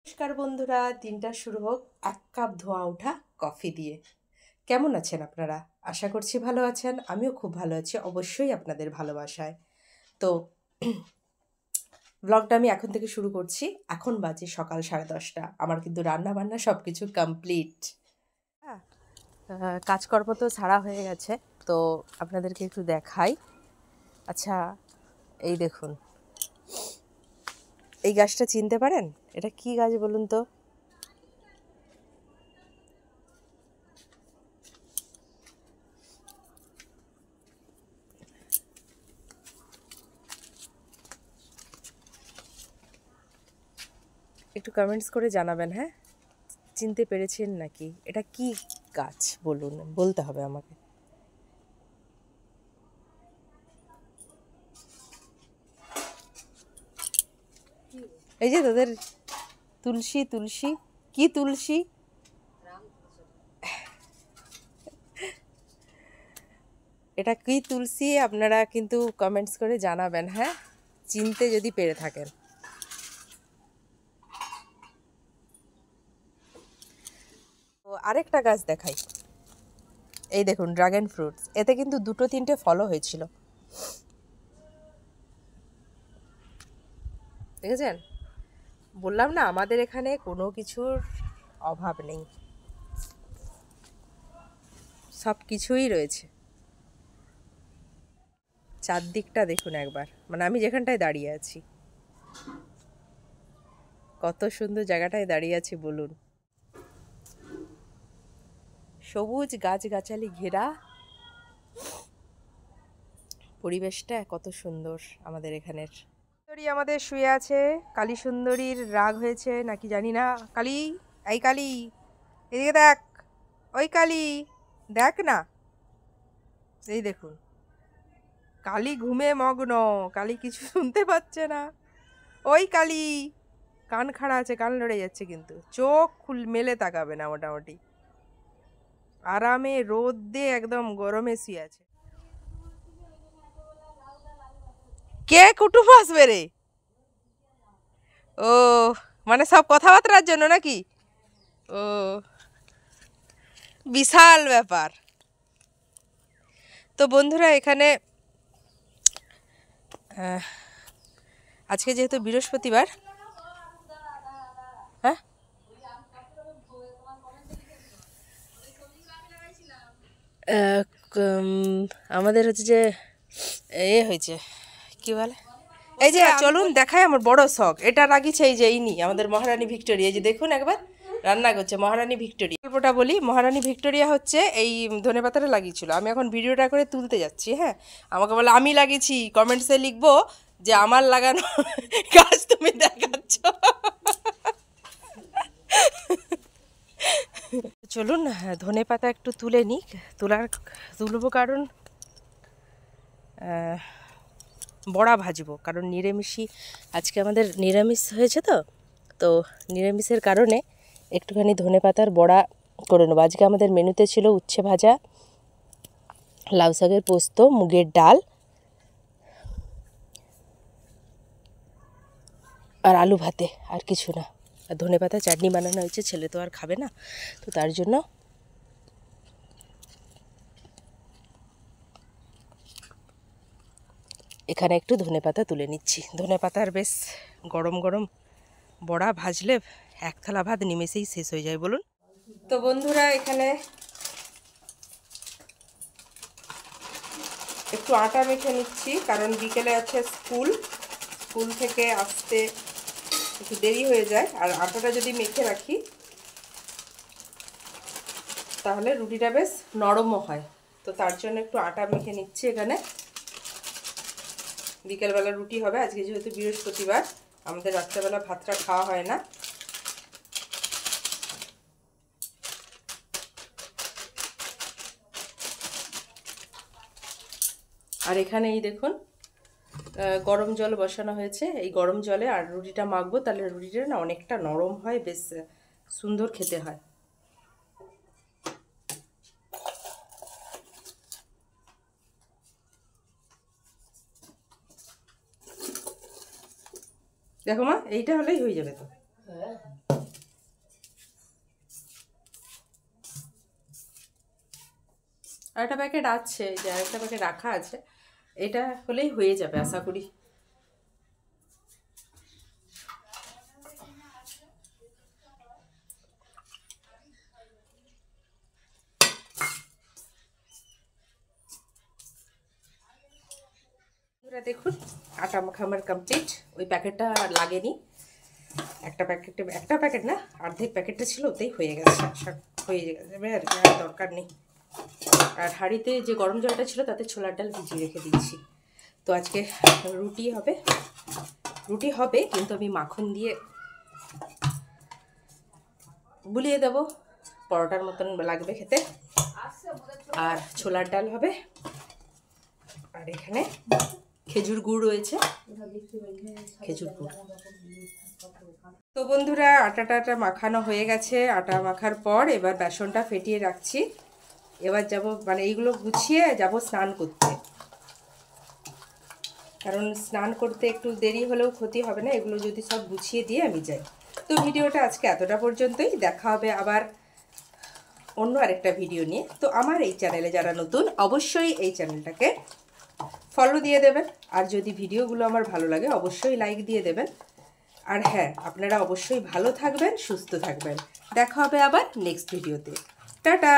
নমস্কার বন্ধুরা, দিনটা শুরু হোক এক কাপ ধোঁয়া ওঠা কফি দিয়ে। কেমন আছেন আপনারা? আশা করছি ভালো আছেন। আমিও খুব ভালো আছি, অবশ্যই আপনাদের ভালোবাসায়। তো ব্লগটা আমি এখন থেকে শুরু করছি। এখন বাজে সকাল 10:30। আমার কিন্তু রান্না বান্না সব কিছু কমপ্লিট। হ্যাঁ, কাজকর্ম তো ছাড়া হয়ে গেছে, তো আপনাদেরকে একটু দেখাই। আচ্ছা, এই দেখুন, এই গাছটা চিনতে পারেন? এটা কি গাছ বলুন তো? একটু কমেন্টস করে জানাবেন, হ্যাঁ, চিনতে পেরেছেন নাকি? এটা কি গাছ বলুন, বলতে হবে আমাকে। এই যে তাদের তুলসী, তুলসী কি তুলসী? এটা কি তুলসী আপনারা কিন্তু কমেন্টস করে জানাবেন, হ্যাঁ, চিনতে যদি পেরে থাকেন। তো আরেকটা গাছ দেখাই। এই দেখুন, ড্রাগন ফ্রুটস। এতে কিন্তু 2-3টে ফলও হয়েছিল, দেখেছেন? বললাম না, আমাদের এখানে কোনো কিছুর অভাব নেই, সব কিছুই রয়েছে। চারদিকটা দেখুন একবার, মানে আমি যেখানটায় দাঁড়িয়ে আছি, কত সুন্দর জায়গাটায় দাঁড়িয়ে আছি বলুন। সবুজ গাছগাছালি ঘেরা পরিবেশটা কত সুন্দর আমাদের এখানের। সুন্দরী আমাদের শুয়ে আছে। কালী সুন্দরীর রাগ হয়েছে নাকি জানি না। কালী, এই কালী, এদিকে দেখ। ওই কালী, দেখ না। এই দেখুন, কালী ঘুমে মগ্ন। কালী কিছু শুনতে পাচ্ছে না। ওই কালী, কান খাড়া আছে, কান লড়ে যাচ্ছে, কিন্তু চোখ মেলে তাকাবে না মোটামুটি। আরামে রোদ দিয়ে একদম গরমে শুয়ে আছে। কে কুটুম আসবে রে? ও, মানে সব কথাবার্তার জন্য নাকি? ও, বিশাল ব্যাপার। তো বন্ধুরা, এখানে আজকে যেহেতু বৃহস্পতিবার, হ্যাঁ, আমাদের হচ্ছে যে হয়েছে কি বলে, এই যে চলুন দেখাই আমার বড় শখ। এটা লাগিয়েছে এই যে ইনি আমাদের মহারানী ভিক্টোরিয়া। এই যে দেখুন একবার রান্না করছে মহারানী ভিক্টোরিয়া। গল্পটা বলি, মহারানী ভিক্টোরিয়া হচ্ছে এই ধনেপাতাটা লাগিয়েছিল। আমি এখন ভিডিওটা করে তুলতে যাচ্ছি, হ্যাঁ, আমাকে বলে আমি লাগিয়েছি, কমেন্টসে লিখবো যে আমার লাগানো গাছ তুমি দেখাচ্ছ। চলুন ধনেপাতা একটু তুলে নিক। তুলবো কারণ বড়া ভাজবো, কারণ নিরামিষই আজকে আমাদের নিরামিষ হয়েছে। তো নিরামিষের কারণে একটুখানি ধনেপাতার বড়া করে নেবো। আজকে আমাদের মেনুতে ছিল উচ্ছে ভাজা, লাউ শাকের পোস্ত, মুগের ডাল আর আলু ভাতে, আর কিছু না। আর ধনেপাতা চাটনি বানানো হয়েছে, ছেলে তো আর খাবে না, তো তার জন্য এখানে একটু ধনেপাতা তুলে নিচ্ছি। ধনেপাতার বেশ গরম গরম বড়া ভাজলে এক থালা ভাত নিমেষেই শেষ হয়ে যায় বলুন। তো বন্ধুরা, এখানে একটু আটা মেখে নিচ্ছি, কারণ বিকেলে আছে স্কুল থেকে আসতে একটু দেরি হয়ে যায়। আর আটাটা যদি মেখে রাখি তাহলে রুটিটা বেশ নরমও হয়। তো তার জন্য একটু আটা মেখে নিচ্ছি এখানে। বিকেলবেলা রুটি হবে। আজকে যেহেতু বৃহস্পতিবার, আমাদের রাত্রেবেলা ভাতটা খাওয়া হয় না। আর এখানে এই দেখুন, গরম জল বসানো হয়েছে। এই গরম জলে আর রুটিটা মাখবো, তাহলে রুটিটা না অনেকটা নরম হয়, বেশ সুন্দর খেতে হয়। দেখো মা, এইটা হলেই হয়ে যাবে তো। আর একটা প্যাকেট আছে, যে আরেকটা প্যাকেট রাখা আছে, এটা হলেই হয়ে যাবে আশা করি। দেখুন আটা মাখা আমার কমপ্লিট। ওই প্যাকেটটা লাগেনি, একটা প্যাকেট না, অর্ধেক প্যাকেটটা ছিল, ওতেই হয়ে গেছে, হয়ে যাবে আর কি, আর দরকার নেই। আর হাঁড়িতে যে গরম জলটা ছিল তাতে ছোলার ডাল ভিজিয়ে রেখে দিয়েছি। তো আজকে রুটি হবে, কিন্তু আমি মাখন দিয়ে বুলিয়ে দেবো, পরোটার মতন লাগবে খেতে। আর ছোলার ডাল হবে, আর এখানে খেজুর গুড় রয়েছে, খেজুর গুড়। তো বন্ধুরা আটা মাখানো হয়ে গেছে। আটা মাখার পর এবার বেসনটা ফেটিয়ে রাখছি। এবার যাব, মানে এইগুলো গুছিয়ে যাব স্নান করতে, কারণ স্নান করতে একটু দেরি হলেও ক্ষতি হবে না, এগুলো যদি সব গুছিয়ে দিয়ে আমি যাই। তো ভিডিওটা আজকে এতটা পর্যন্তই, দেখা হবে আবার অন্য আরেকটা ভিডিও নিয়ে। তো আমার এই চ্যানেলে যারা নতুন, অবশ্যই এই চ্যানেলটাকে ফলো দিয়ে দেবেন, আর যদি ভিডিওগুলো আমার ভালো লাগে অবশ্যই লাইক দিয়ে দেবেন। আর হ্যাঁ, আপনারা অবশ্যই ভালো থাকবেন, সুস্থ থাকবেন। দেখা হবে আবার নেক্সট ভিডিওতে। টাটা।